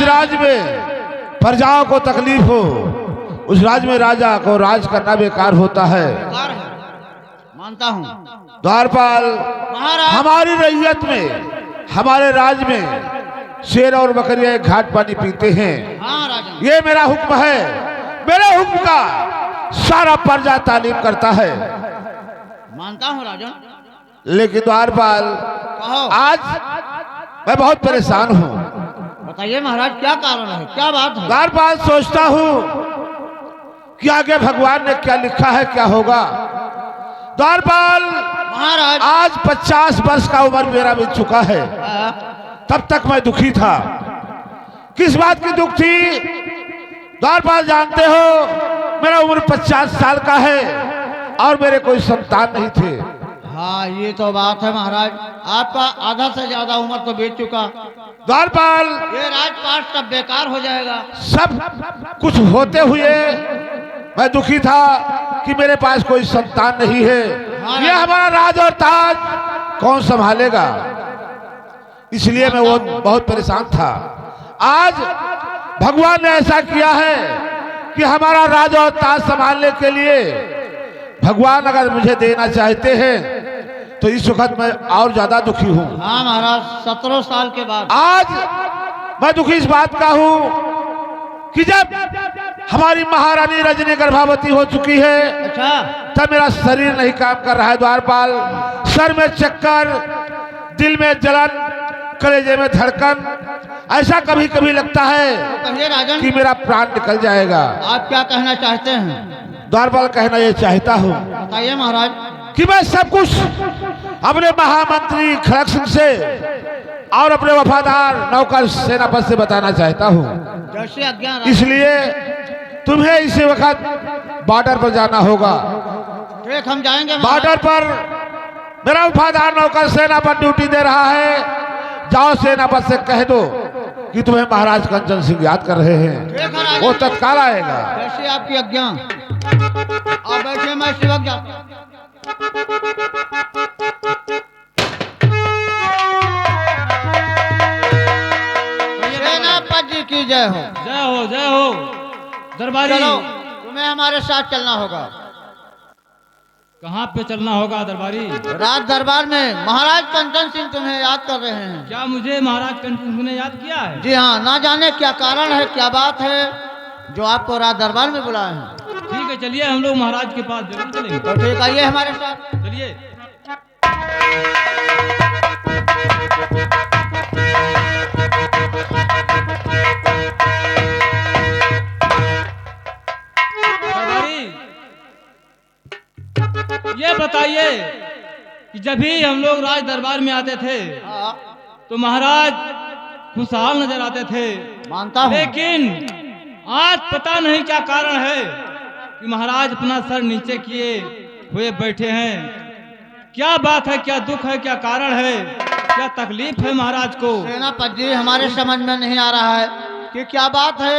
राज्य में प्रजाओं को तकलीफ हो, उस राज्य में राजा को राज करना बेकार होता है। मानता हूँ द्वारपाल, महाराज। हमारी रैयत में, हमारे राज्य में शेर और बकरियां घाट पानी पीते हैं। हाँ राजन। ये मेरा हुक्म है, मेरे हुक्म का सारा प्रजा तालीम करता है। मानता हूँ राजन। लेकिन द्वारपाल, कहो। आज मैं बहुत परेशान हूँ। बताइए महाराज, क्या कारण है, क्या बात है? द्वारपाल, सोचता हूँ कि आगे भगवान ने क्या लिखा है, क्या होगा। द्वारपाल महाराज, आज 50 वर्ष का उम्र मेरा बीत चुका है। तब तक मैं दुखी था। किस बात की दुख थी? द्वारपाल, जानते हो मेरा उम्र 50 साल का है और मेरे कोई संतान नहीं थे। हाँ ये तो बात है महाराज, आपका आधा से ज्यादा उम्र तो बीत चुका। द्वारपाल, ये राजपाट सब बेकार हो जाएगा। सब कुछ होते हुए मैं दुखी था कि मेरे पास कोई संतान नहीं है। ये हमारा राज और ताज कौन संभालेगा? इसलिए मैं वो बहुत परेशान था। आज भगवान ने ऐसा किया है कि हमारा राज और ताज संभालने के लिए भगवान अगर मुझे देना चाहते हैं तो इस वक्त मैं और ज्यादा दुखी हूँ। हाँ महाराज, 17 साल के बाद। आज मैं दुखी इस बात का हूँ कि जब हमारी महारानी रजनी गर्भवती हो चुकी है, अच्छा, तब मेरा शरीर नहीं काम कर रहा है। द्वारपाल, सर में चक्कर, दिल में जलन, कलेजे में धड़कन, ऐसा कभी कभी लगता है कहिए राजन, कि मेरा प्राण निकल जाएगा। आप क्या कहना चाहते हैं? द्वारपाल, कहना ये चाहता हूँ बताइए महाराज। कि मैं सब कुछ अपने महामंत्री खड़ग सिंह से और अपने वफादार नौकर सेनापति से बताना चाहता हूँ। जैसे आज्ञा। इसलिए तुम्हें इसी वक्त बॉर्डर पर जाना होगा। ठीक, हम जाएंगे महाराज। बॉर्डर पर मेरा वफादार नौकर सेनापति ड्यूटी दे रहा है। जाओ सेनापति से कह दो कि तुम्हें महाराज कंचन सिंह याद कर रहे हैं, वो तत्काल आएगा। जैसे आपकी आज्ञा। आप बैठिए, मैं शिवक जाता हूं। सेनापति जी की जय हो। जय हो, जय हो। दरबारी, चलो, तुम्हें हमारे साथ चलना होगा। कहाँ पे चलना होगा दरबारी? राज दरबार में महाराज कंचन सिंह तुम्हें याद कर रहे हैं। क्या मुझे महाराज कंचन सिंह ने याद किया है? जी हाँ, ना जाने क्या कारण है, क्या बात है जो आपको राज दरबार में बुलाए हैं। ठीक है, चलिए हम लोग महाराज के पास जरूर चलेंगे। तो ठीक, आइए हमारे साथ। चलिए। ये बताइए कि जब भी हम लोग राज दरबार में आते थे तो महाराज खुशहाल नजर आते थे। मानता हूँ। लेकिन आज पता नहीं क्या कारण है कि महाराज अपना सर नीचे किए हुए बैठे हैं। क्या बात है, क्या दुख है, क्या कारण है, क्या तकलीफ है महाराज को? सेनापति जी, हमारे समझ में नहीं आ रहा है कि क्या बात है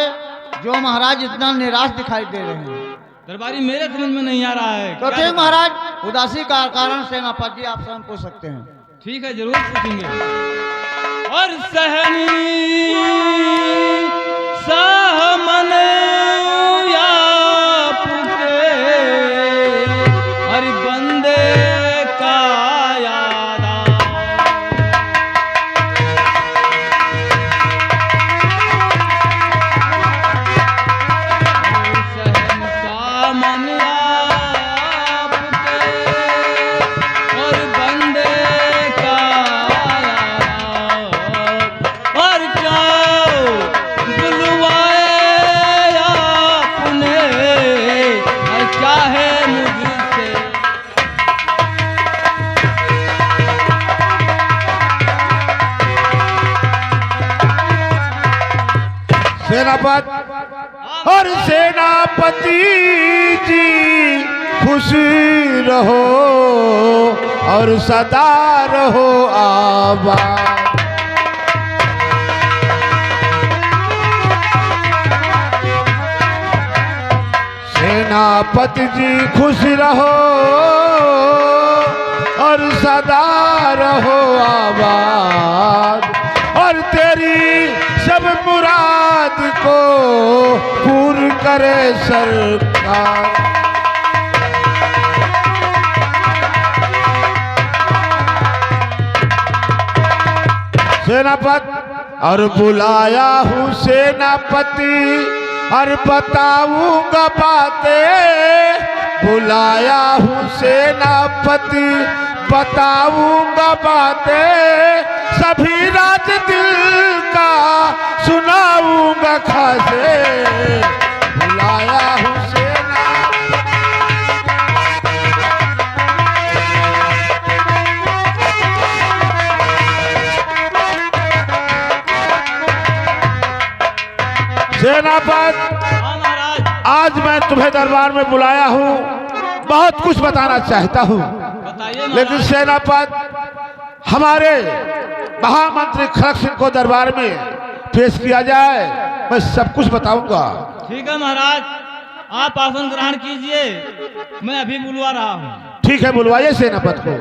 जो महाराज इतना निराश दिखाई दे रहे हैं। दरबारी, मेरे समझ में नहीं आ रहा है। तो ठीक महाराज, उदासी का कारण सेनापति जी आपसे हम पूछ सकते हैं। ठीक है, जरूर पूछेंगे। और सहनी सहमन आप के हर बंदे का याद सेनापति और सेनापति जी खुश रहो और सदा रहो आबाद। सेनापति जी खुश रहो और सदा रहो आबाद और तेरी सब मुराद को पूर्ण करे सरकार। सेनापति और बुलाया हूँ सेनापति और बताऊंगा बातें, बुलाया हूँ सेनापति बताऊंगा बातें, सभी राज दिल का सुनाऊंगा खासे। बुलाया हूँ सेनापति, हाँ महाराज, आज मैं तुम्हें दरबार में बुलाया हूँ, बहुत कुछ बताना चाहता हूँ, बताइए लेकिन महाराज। सेनापति हमारे महामंत्री खड़क सिंह को दरबार में पेश किया जाए, मैं सब कुछ बताऊंगा। ठीक है महाराज, आप आसन ग्रहण कीजिए, मैं अभी बुलवा रहा हूँ। ठीक है, बुलवाइए सेनापति को।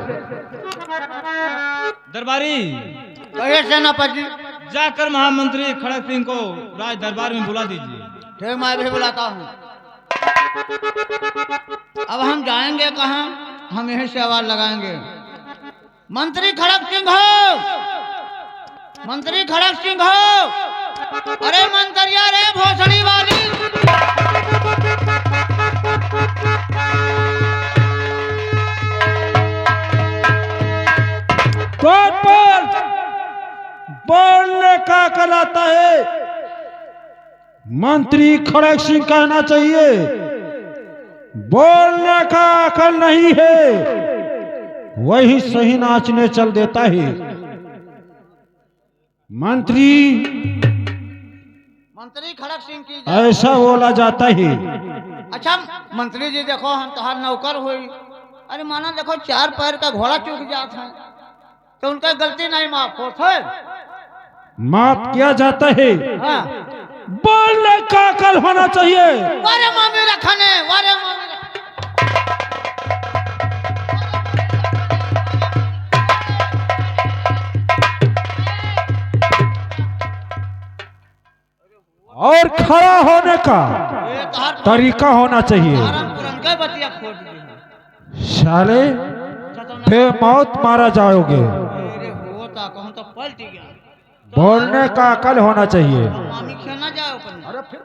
दरबारी, कहिए सेनापति जी। जाकर महामंत्री खड़क सिंह को राज दरबार में बुला दीजिए। ठीक, मैं भी बुलाता हूँ। अब हम जाएंगे कहाँ? हम यहीं से आवाज लगाएंगे, मंत्री खड़क सिंह हो, मंत्री खड़क सिंह हो, अरे मंत्रिया रे भोसड़ी वाली। कौन पर बोलने का अकल आता है? मंत्री खड़क सिंह कहना चाहिए, बोलने का अकल नहीं है, वही सही नाचने चल देता है। मंत्री खड़क सिंह की ऐसा बोला जाता है। अच्छा मंत्री जी, देखो हम तोहार नौकर हुई, अरे माना देखो चार पैर का घोड़ा चूक जाता है तो उनका गलती नहीं माफ होता है? माफ किया जाता है, हाँ। बोलने का अकल होना चाहिए। वारे मामी रखने, वारे मामी रखने। और खड़ा होने का ये तोहार तरीका होना चाहिए। पुरनका बतिया खोद दी। साले फिर मौत मारा जाओगे। अरे होता कहूँ तो पलट गया। बोलने का अकल होना चाहिए। मामी खेलना जाओ अपन। अरे फिर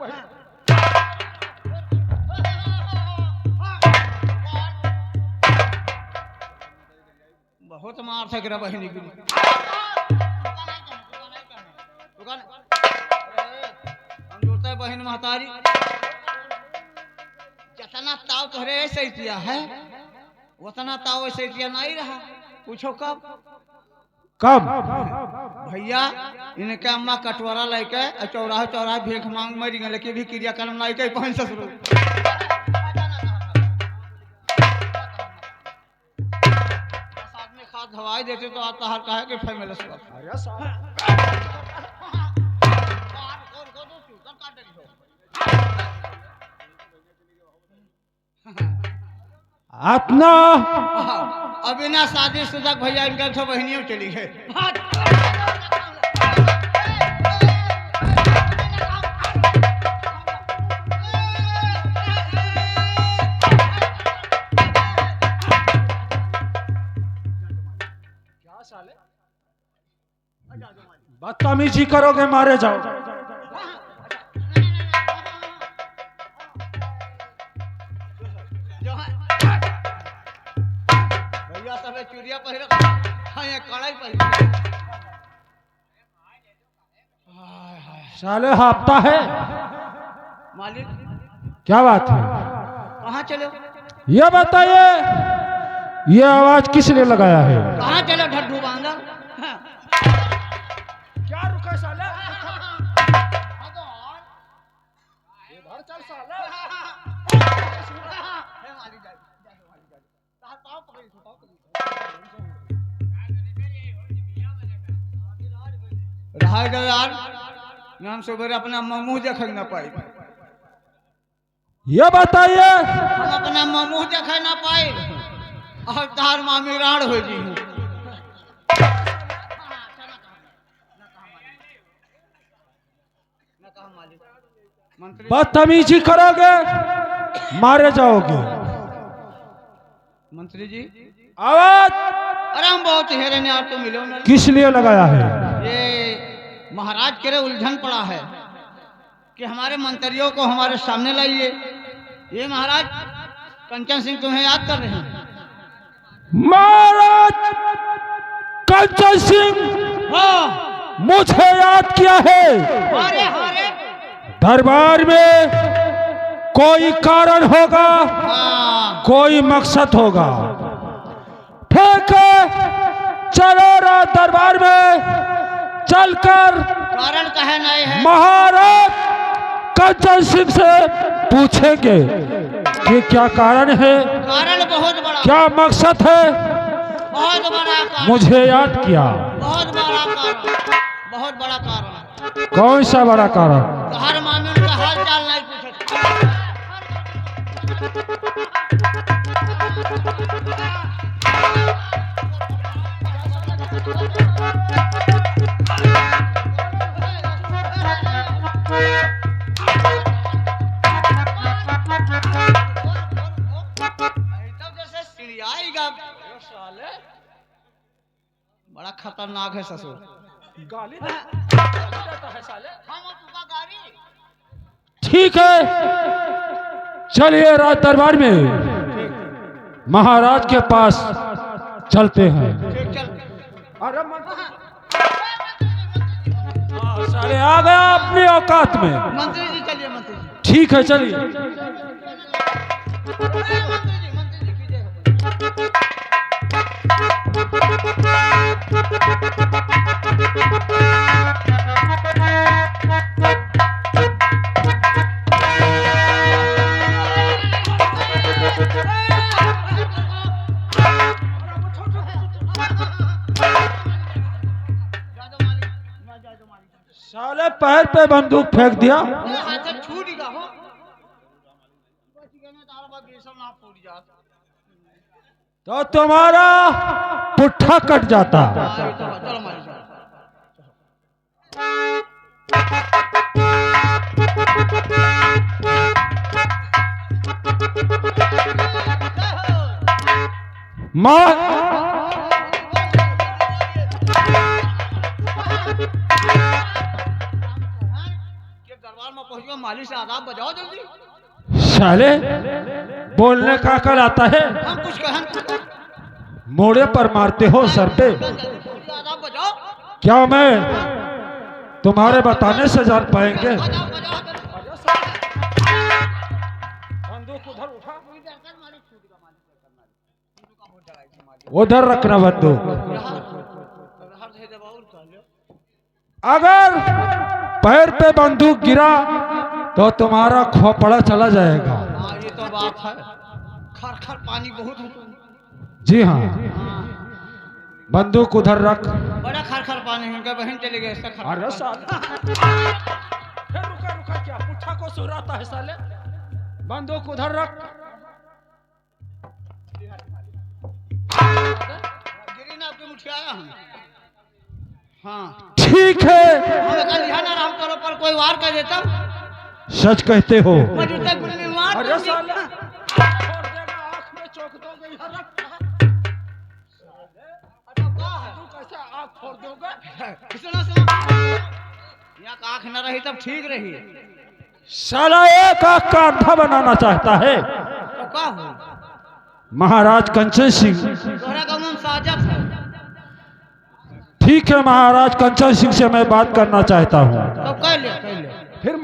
बहुत मार सक रहा बहनी की दुकान। हम जोड़ता है बहन महतारी, जितना ताव तोहरे ऐसे किया है उतना ताव ऐसे किया नहीं रहा। पूछो कब? कब? भैया इनके अम्मा कटवरा लेके चौराहे चौराहे भीख मांग मरी गए, लेकिन भी क्रियाक्रम नहीं के पहन ससुर आदमी खाद हवाई देते तो आता हर कहे कि फैमिली अपना अभी ना शादीशुदा भैया इनका तो बहनियों चली है। बदतमीजी करोगे मारे जाओ। भैया सब चूड़िया पहिर, हाँ ये कड़ाई पहिर। साले हाफता है। मालिक क्या बात है? कहाँ चलो? ये बताइए, ये आवाज किसने लगाया है? कहाँ चलो ढड्डू बांगा? क्या रुका साले? रहा गए यार, नाम से बेरे अपना मुंह देख न पाई। ये बताइए, हम अपना मुंह देख न पाई और तार मामी राड़ हो जी। कहा मालिक? मंत्री बदतमीजी करोगे मारे जाओगे। मंत्री जी, आवाज अरे हम बहुत हेरे ने आप तो मिलो ना। किस लिए लगाया है? ये महाराज के लिए उलझन पड़ा है कि हमारे मंत्रियों को हमारे सामने लाइए। ये महाराज कंचन सिंह तुम्हें याद कर रहे हैं। महाराज कंचन सिंह हाँ, मुझे याद किया है। हारे हारे। दरबार में कोई कारण होगा, हाँ, कोई मकसद होगा। ठीक है, चलो रात दरबार में चलकर कारण कहे नहीं है। महाराज कंचन सिंह से पूछेंगे कि क्या कारण है, कारण बहुत बड़ा, क्या मकसद है। बहुत बड़ा कारण, मुझे याद किया। बहुत बड़ा कारण, बहुत बड़ा कारण। कौन सा बड़ा कारण? हर मामले का हाल चाल नहीं पूछे। जैसे चिड़ियाएगा बड़ा खतरनाक है ससुर। ठीक है, चलिए रात दरबार में महाराज के पास चलते हैं। ठीक चल। साले आ गया अपनी औकात में। मंत्री जी चलिए, मंत्री जी। ठीक है, चलिए। मंत्री जी कीजिए। साले पैर पे बंदूक फेंक दिया। हाथ से छूट गया हो। तो तुम्हारा पुट्ठा कट जाता। चलो मारी जाओ। माँ दरबार में पहुंच गए, माली से आदाब बजाओ जल्दी। साले बोलने का अकल आता है? हम कुछ कहें मोड़े पर मारते हो सर पे। आदाब बजाओ। क्या मैं तुम्हारे बताने से जान पाएंगे? आदाब बजाओ। उधर रखना बंदूक। अगर पैर पे बंदूक गिरा तो तुम्हारा खोपड़ा चला जाएगा। हाँ, ये तो बात है। खर खर पानी बहुत है। जी हाँ, बंदूक उधर रख। बड़ा खर खर पानी है। उनका बहन चले गए इसका खर। अरे साले, रुका रुका, क्या पुट्ठा को सुराता है साले? बंदूक उधर रख। गिरी ना आपके मुठिया आया हम। हाँ ठीक है, हमें कल ध्यान आ रहा, हम करो पर कोई वार कर देता। सच कहते हो। मजूदा गुल्ली मार अरे दूंगी। साले, छोड़ देगा, आँख में चौक दोगे, यहाँ रख। अच्छा, क्या है? तू कैसे आँख फोड़ दोगे? सुनो सुनो, यहाँ का आँख न रही तब ठीक रही। साला एक आँख का अंधा बनाना चाहता है। तो क्या हो? महाराज कंचन सिंह। तोहरा का नाम साजत है। ठीक है, महाराज कंचन सिंह से मैं बात करना चाहता हूँ। तो कह ले, कह ले। फिर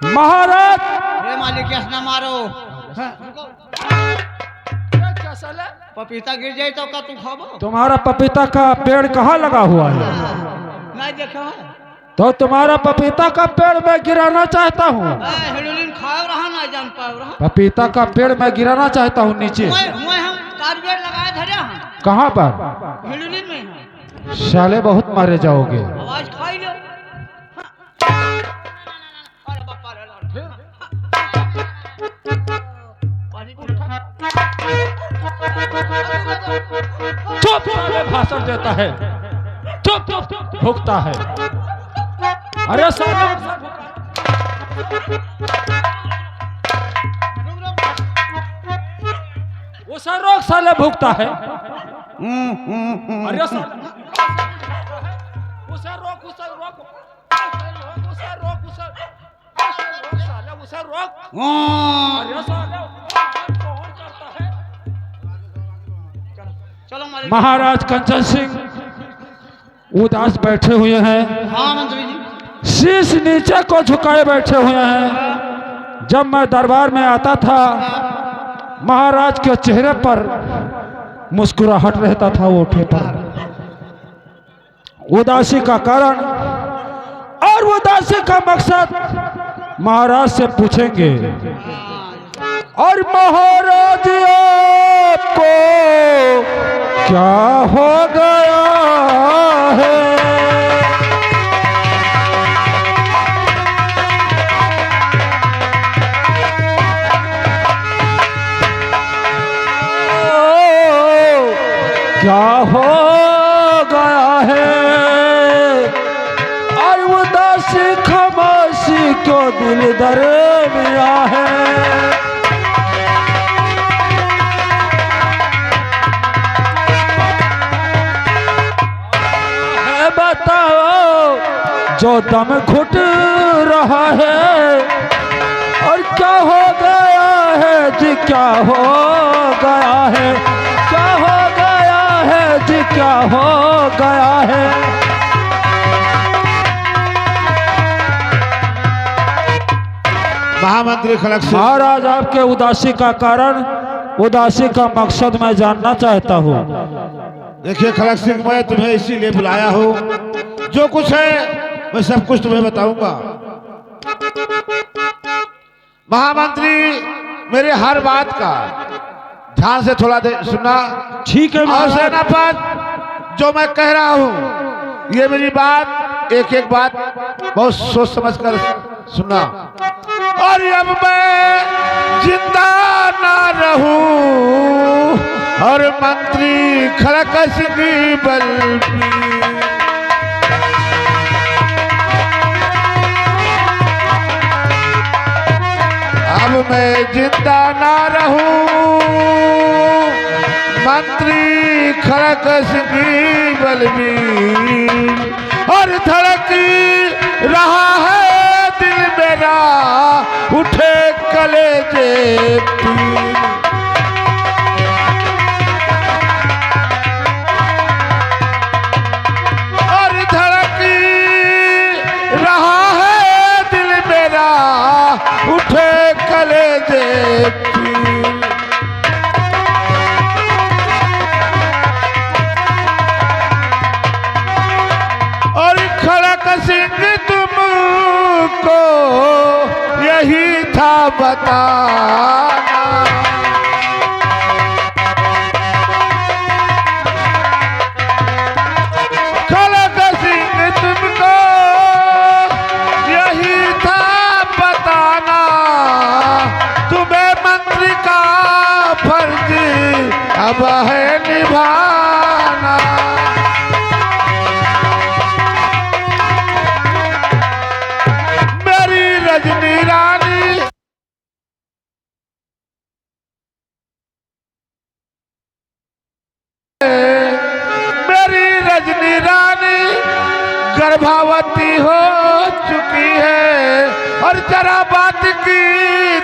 महाराज हे मालिक यस न मारो। हाँ, पपीता गिर जाए तो का तू खाबो? तुम्हारा पपीता का पेड़ कहाँ लगा हुआ है? नहीं देखा है। तो तुम्हारा पपीता का पेड़ मैं गिराना चाहता हूँ। हेलोलिन खाए रहा ना जान पाए रहा। पपीता का पेड़ मैं गिराना चाहता हूँ नीचे। मैं हम कारपेट लगाए धरे हम। कहाँ पर? हेलोलिन में हैं। साले बहुत मारे जाओगे। आवाज खाई लो। अरे बापा रे पानी को चुप, साले भाषण देता है। चुप। चुप भुगता है। अरे साले उसे रोक, साले भुगता है। अरे साले उसे रोक, उसे रोक, उसे रोक, उसे रोक। अरे साले कौन करता है? चलो मालिक। महाराज कंचन सिंह उदास बैठे हुए हैं, हाँ मंत्री जी। शीश नीचे को झुकाए बैठे हुए हैं। जब मैं दरबार में आता था, महाराज के चेहरे पर मुस्कुराहट रहता था, ओठे पर। उदासी का कारण और उदासी का मकसद महाराज से पूछेंगे। और महाराज आपको क्या हो गया है? क्या हो गया है? और उदासी खामोशी क्यों दिल दरमिया है? बताओ जो दम घुट रहा है। और क्या हो गया है जी, क्या हो गया है? क्या हो गया है जी, क्या हो गया है? महामंत्री खड़क सिंह, महाराज आपके उदासी का कारण, उदासी का मकसद मैं जानना चाहता हूँ। देखिए खड़क सिंह, मैं तुम्हें इसीलिए बुलाया हूँ, जो कुछ है मैं सब कुछ तुम्हें बताऊंगा। महामंत्री, मेरे हर बात का ध्यान से थोड़ा देर सुनना। ठीक है और महाराज। सेनापति, जो मैं कह रहा हूँ, ये मेरी बात, एक एक बात बहुत सोच समझ कर सुनना। और अब मैं जिंदा ना रहूं और मंत्री खड़क सिंह बल्बी, अब मैं जिंदा ना रहूं मंत्री खड़क सिंह बलबीर, और धड़क रहा है दिल मेरा, उठे कलेजे पीर। और धड़क रहा है दिल मेरा, उठे कलेजे पीर। और खड़क सिंह तुमको यही था बताना, खड़क सिंह तुमको यही था बताना, तुम्हें मंत्री का फर्ज अब है निभाना। मेरी रजनी रानी, मेरी रजनी रानी गर्भवती हो चुकी है, और जरा बात की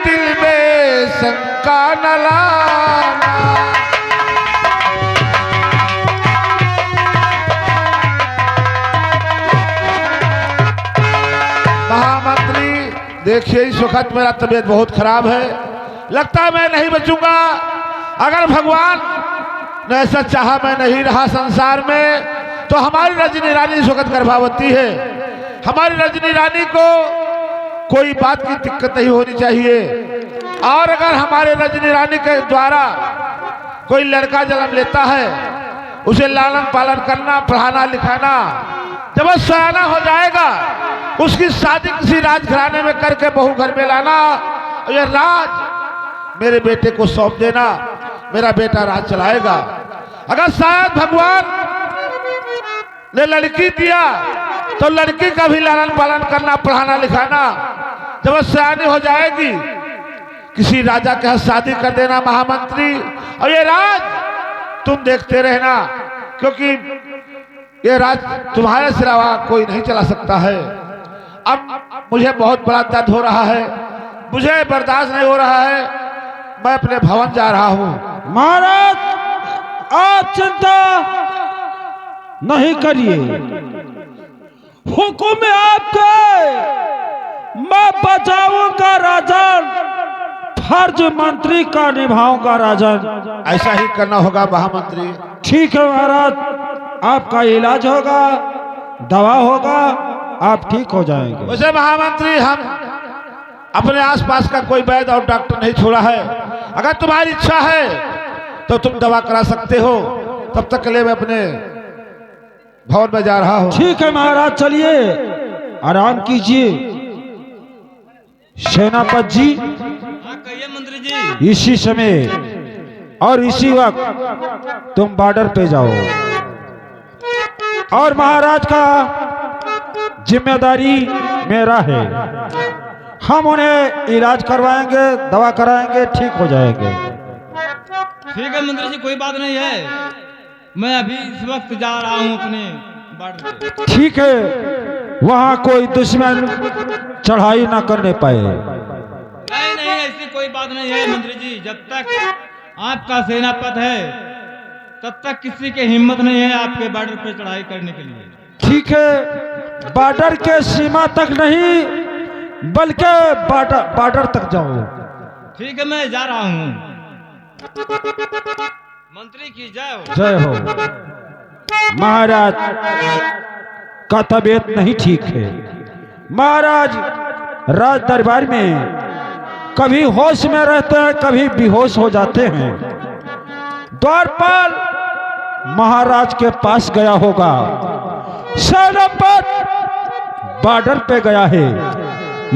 दिल में शंका न लाना। महामंत्री, देखिए इस वक्त मेरा तबीयत बहुत खराब है, लगता है मैं नहीं बचूंगा। अगर भगवान ने ऐसा चाहा मैं नहीं रहा संसार में, तो हमारी रजनी रानी इस वक्त गर्भवती है। हमारी रजनी रानी को कोई बात की दिक्कत नहीं होनी चाहिए, और अगर हमारे रजनी रानी के द्वारा कोई लड़का जन्म लेता है, उसे लालन पालन करना, पढ़ाना लिखाना, जब वह सयाना हो जाएगा उसकी शादी किसी राजघराने में करके बहू घर में लाना, और यह राज मेरे बेटे को सौंप देना, मेरा बेटा राज चलाएगा। अगर शायद भगवान ने लड़की दिया तो लड़की का भी लालन पालन करना, पढ़ाना लिखाना। जब वो सयानी हो जाएगी किसी राजा के हाथ शादी कर देना महामंत्री, और ये राज तुम देखते रहना, क्योंकि ये राज तुम्हारे सिवा कोई नहीं चला सकता है। अब मुझे बहुत बड़ा दर्द हो रहा है, मुझे बर्दाश्त नहीं हो रहा है, मैं अपने भवन जा रहा हूँ। महाराज आप चिंता नहीं करिए, हुक्म है आपके, मैं बचाऊंगा राजन, फर्ज मंत्री का निभाऊंगा राजन। ऐसा ही करना होगा महामंत्री। ठीक है महाराज, आपका इलाज होगा, दवा होगा, आप ठीक हो जाएंगे। वैसे महामंत्री हम अपने आसपास का कोई वैद्य और डॉक्टर नहीं छोड़ा है, अगर तुम्हारी इच्छा है तो तुम दवा करा सकते हो। तब तक के लिए मैं अपने भवन में जा रहा हूँ। ठीक है महाराज, चलिए आराम कीजिए। सेनापति जी, हाँ कहिए मंत्री जी। इसी समय और इसी वक्त तुम बॉर्डर पे जाओ, और महाराज का जिम्मेदारी मेरा है। हम उन्हें इलाज करवाएंगे, दवा कराएंगे, ठीक हो जाएंगे। ठीक है मंत्री जी, कोई बात नहीं है, मैं अभी इस वक्त जा रहा हूँ अपने बॉर्डर पे। ठीक है, वहाँ कोई दुश्मन चढ़ाई ना करने पाए। नहीं नहीं, ऐसी कोई बात नहीं है मंत्री जी, जब तक आपका सेनापति है तब तक किसी की हिम्मत नहीं है आपके बॉर्डर पे चढ़ाई करने के लिए। ठीक है, बॉर्डर के सीमा तक नहीं बल्कि बॉर्डर तक जाओ। ठीक है, मैं जा रहा हूँ। मंत्री की जय हो। जय हो। महाराज का तबीयत नहीं ठीक है। महाराज राज दरबार में कभी होश में रहते हैं, कभी बेहोश हो जाते हैं। द्वारपाल महाराज के पास गया होगा, सेनापति बॉर्डर पे गया है।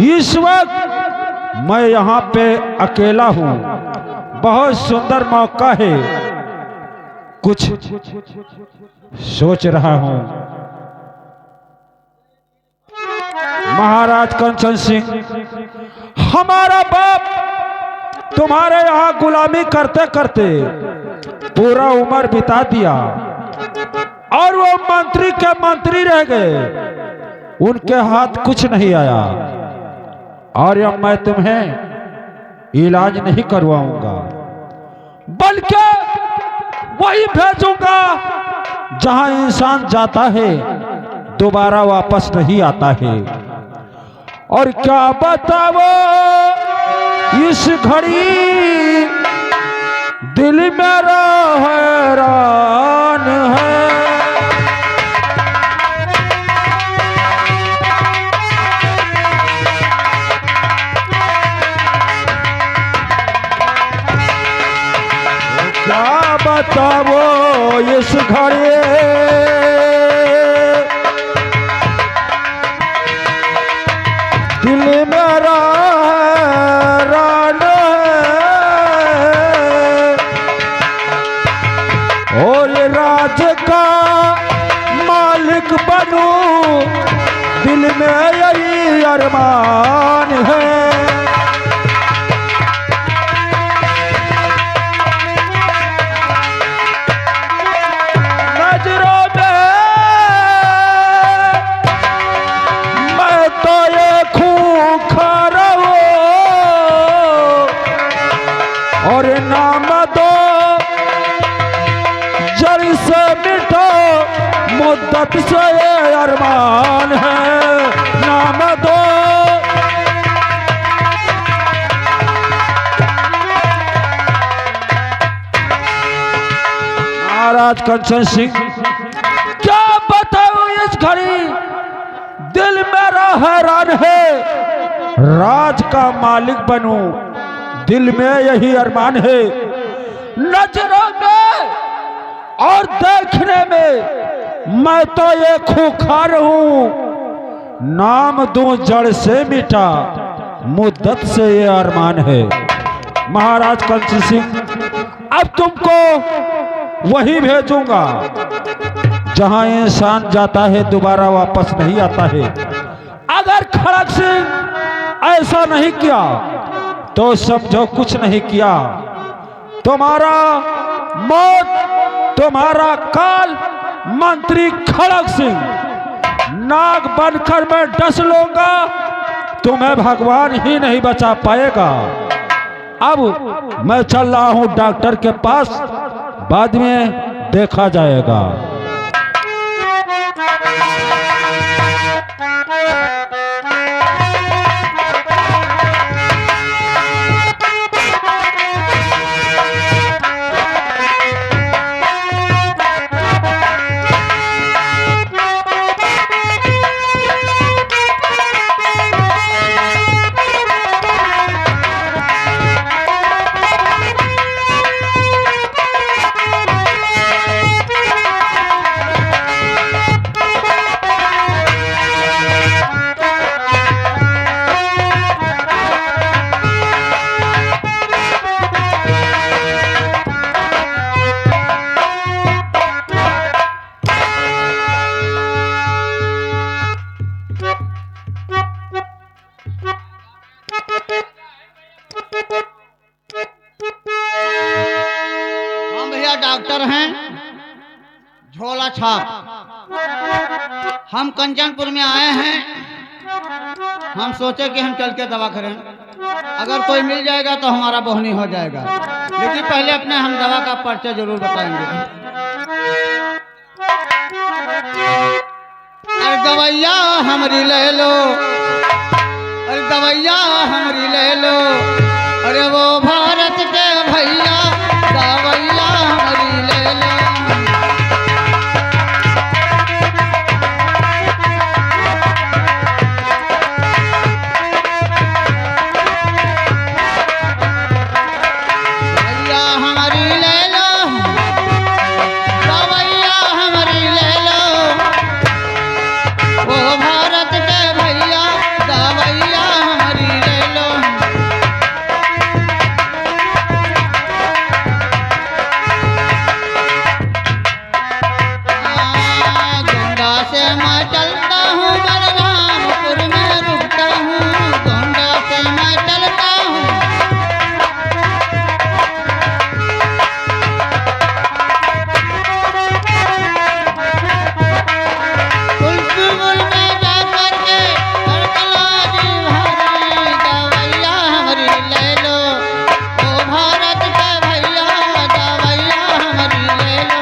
इस वक्त मैं यहाँ पे अकेला हूँ, बहुत सुंदर मौका है, कुछ सोच रहा हूँ। महाराज कंचन सिंह, हमारा बाप तुम्हारे यहाँ गुलामी करते करते पूरा उम्र बिता दिया, और वो मंत्री के मंत्री रह गए, उनके हाथ कुछ नहीं आया, और अब मैं तुम्हें इलाज नहीं करवाऊंगा, बल्कि वही भेजूंगा जहां इंसान जाता है दोबारा वापस नहीं आता है। और क्या बताओ इस घड़ी दिल मेरा हैरान है। क्या बताओ इस घड़ी दिल मेरा हैरान है, और राज का मालिक बनूं दिल में यही अरमान है। नजरों में मैं तो ये खूंखार हूँ, और नाम दो जड़ से मिटो मुद्दत से ये अरमान है, नाम दो। महाराज कंचन सिंह, क्या बताऊं इस घड़ी दिल मेरा हैरान है, राज का मालिक बनूं दिल में यही अरमान है। नजरों में और देखने में मैं तो ये खूंखार हूं, नाम दूं जड़ से मिटा मुद्दत से ये अरमान है। महाराज कंचन सिंह, अब तुमको वही भेजूंगा जहां इंसान जाता है दोबारा वापस नहीं आता है। अगर खड़क सिंह ऐसा नहीं किया तो समझो कुछ नहीं किया। तुम्हारा मौत, तुम्हारा काल मंत्री खड़क सिंह नाग बनकर मैं डस लूंगा, तुम्हें भगवान ही नहीं बचा पाएगा। अब मैं चल रहा हूं डॉक्टर के पास, बाद में देखा जाएगा। डॉक्टर हैं झोला छाप। हम कंचनपुर में आए हैं। हम सोचे कि हम चल के दवा करें, अगर कोई मिल जाएगा तो हमारा बोहनी हो जाएगा। लेकिन पहले अपने हम दवा का पर्चा जरूर बताएंगे। अरे दवैया हमारी ले लो, अरे दवैया हमारी ले लो, अरे वो भारत के भैया दवैया हमारी ले लो। दवैया हमारी ले लो, दवैया हमारी ले लो, वो भारत के भैया दवैया हमारी ले लो। गोंडा से मैं चलता हूँ, बलरामपुर में रुकता हूँ। गोंडा से मैं चलता हूँ, तुलसीपुर में जा करके हरकलाजी भरी दवैया हमारी ले लो, ओ भारत के भैया दवैया हमारी ले लो।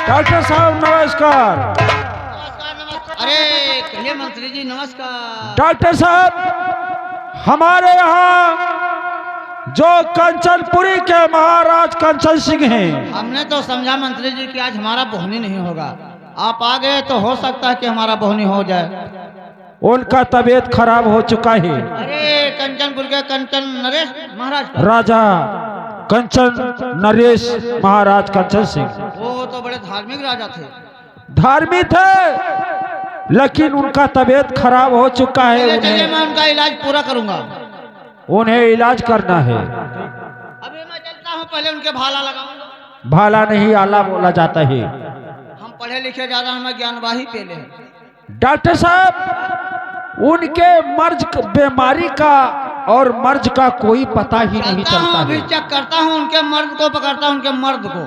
डॉक्टर साहब नमस्कार। नमस्कार नमस्कार। अरे कहिए मंत्री जी नमस्कार। डॉक्टर साहब हमारे यहाँ जो कंचनपुरी के महाराज कंचन सिंह हैं, हमने तो समझा मंत्री जी कि आज हमारा बोहनी नहीं होगा। आप आ गए तो हो सकता है कि हमारा बोहनी हो जाए। उनका तबीयत खराब हो चुका है। अरे कंचनपुर के कंचन नरेश महाराज का। राजा कंचन नरेश महाराज कंचन सिंह वो तो बड़े धार्मिक राजा थे। धार्मिक थे, लेकिन उनका तबीयत खराब हो चुका है। चलिए चलिए, मैं उन्हें उनका इलाज पूरा करूंगा। उन्हें इलाज करना है। अभी मैं चलता हूँ, पहले उनके भाला लगाऊंगा। भाला नहीं आला बोला जाता है। हम पढ़े लिखे ज्यादा, हमें ज्ञानवाही पेले हैं। डॉक्टर साहब उनके मर्ज बीमारी का और मर्ज का कोई पता ही नहीं चलता हूँ, चलता अभी है। चेक करता हूँ, उनके मर्द को पकड़ता हूँ, उनके मर्द को।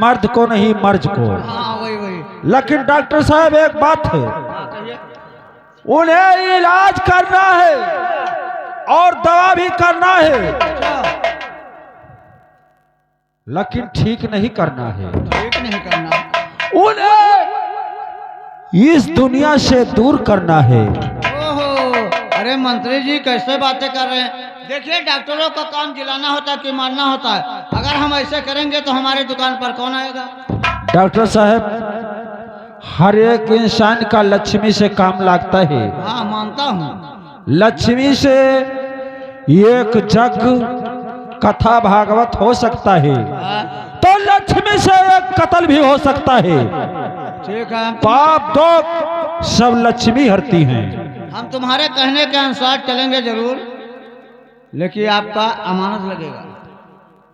मर्द को नहीं मर्ज को। हाँ वही वही। लेकिन डॉक्टर साहब एक बात है, हाँ कहिए। उन्हें इलाज करना है और दवा भी करना है, अच्छा, लेकिन ठीक नहीं करना है। ठीक नहीं करना। उन्हें इस दुनिया से दूर करना है। ओहो, अरे मंत्री जी कैसे बातें कर रहे हैं। देखिए डॉक्टरों का काम जिलाना होता है कि मारना होता है। अगर हम ऐसे करेंगे तो हमारी दुकान पर कौन आएगा। डॉक्टर साहब हर एक इंसान का लक्ष्मी से काम लगता है। हाँ मानता हूँ। लक्ष्मी से एक जग कथा भागवत हो सकता है, हाँ, तो लक्ष्मी से एक कत्ल भी हो सकता है। ठीक है, पाप दो सब लक्ष्मी हरती हैं। हम तुम्हारे कहने के अनुसार चलेंगे जरूर, लेकिन आपका अमानत लगेगा।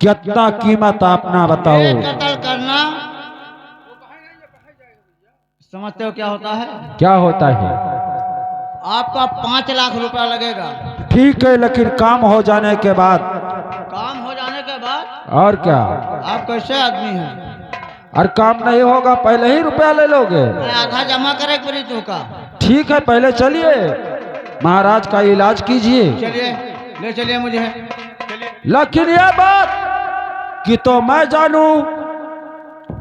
कितना कीमत अपना ये बताओ। कत्ल करना समझते हो क्या होता है? क्या होता है? आपका 5 लाख रुपया लगेगा। ठीक है, लेकिन काम हो जाने के बाद। काम हो जाने के बाद? और क्या? आप कैसे आदमी हैं? और काम नहीं होगा पहले ही रुपया ले लोगे? मैं आधा जमा करे पड़ी तू का। ठीक है, पहले चलिए महाराज का इलाज कीजिए। चलिए, ले चलिए मुझे। लेकिन यह बात कि तो मैं जानूं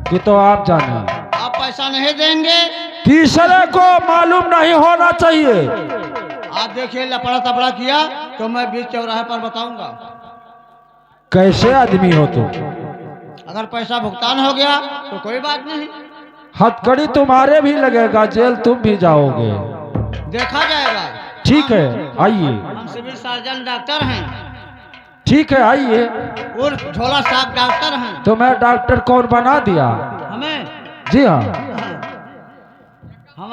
कि तो आप जाने, आप पैसा नहीं देंगे? तीसरे को मालूम नहीं होना चाहिए। आप देखिए लपड़ा तपड़ा किया तो मैं बीच चौराहे पर बताऊंगा। कैसे आदमी हो तुम? अगर पैसा भुगतान हो गया तो कोई बात नहीं, हथकड़ी तुम्हारे भी लगेगा, जेल तुम भी जाओगे। देखा जाएगा। ठीक है, आइए। हम सिविल सर्जन डॉक्टर हैं, ठीक है, आइए। उर्फ झोला साहब डॉक्टर हैं। तो मैं डॉक्टर कौन बना दिया? हमें जी हाँ। हम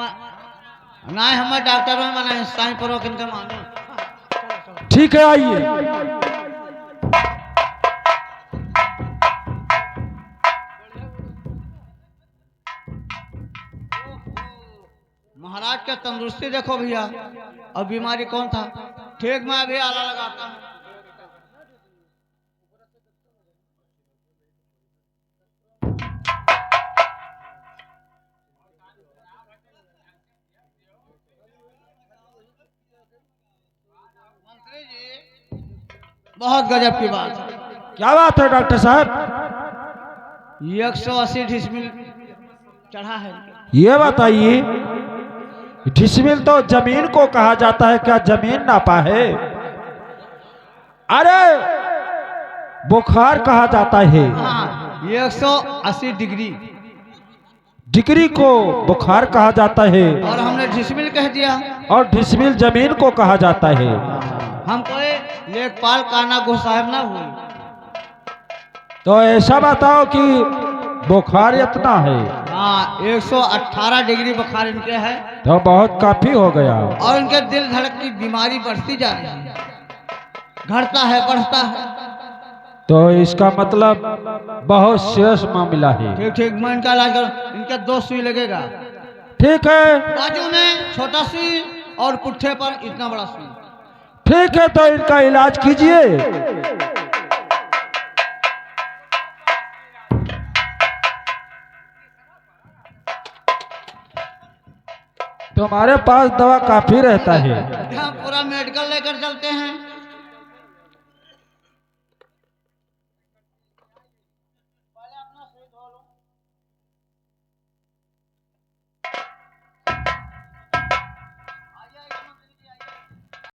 नहीं, हमें डॉक्टर में मना साई पर किनके मानो। ठीक है, आइए। महाराज का तंदुरुस्ती देखो भैया, और बीमारी कौन था? ठीक, मैं अभी आला लगाता हूँ। मंत्री जी, बहुत गजब की बात है। क्या बात है डॉक्टर साहब? 180 डिसमिल चढ़ा है। ये बताइए, डिसमिल तो जमीन को कहा जाता है, क्या जमीन नापा है? अरे बुखार कहा जाता है। हाँ, 180 डिग्री डिग्री को बुखार कहा जाता है, और हमने डिसमिल कह दिया। और डिसमिल जमीन को कहा जाता है। हम कोई लेखपाल काना गो साहब ना हुई। तो ऐसा बताओ कि बुखार इतना है? हाँ, 118 डिग्री बुखार इनके है, तो बहुत काफी हो गया। और इनके दिल धड़क की बीमारी बढ़ती जा रही है, घटता है बढ़ता है। तो इसका मतलब बहुत सीरियस मामला है। ठीक ठीक, मैं इनका इलाज करूँ। इनके 2 सुई लगेगा, ठीक है, बाजू में छोटा सुई और पुट्ठे पर इतना बड़ा सुई। ठीक है, तो इनका इलाज कीजिए। तुम्हारे पास दवा काफी रहता है। यहाँ पूरा मेडिकल लेकर चलते हैं।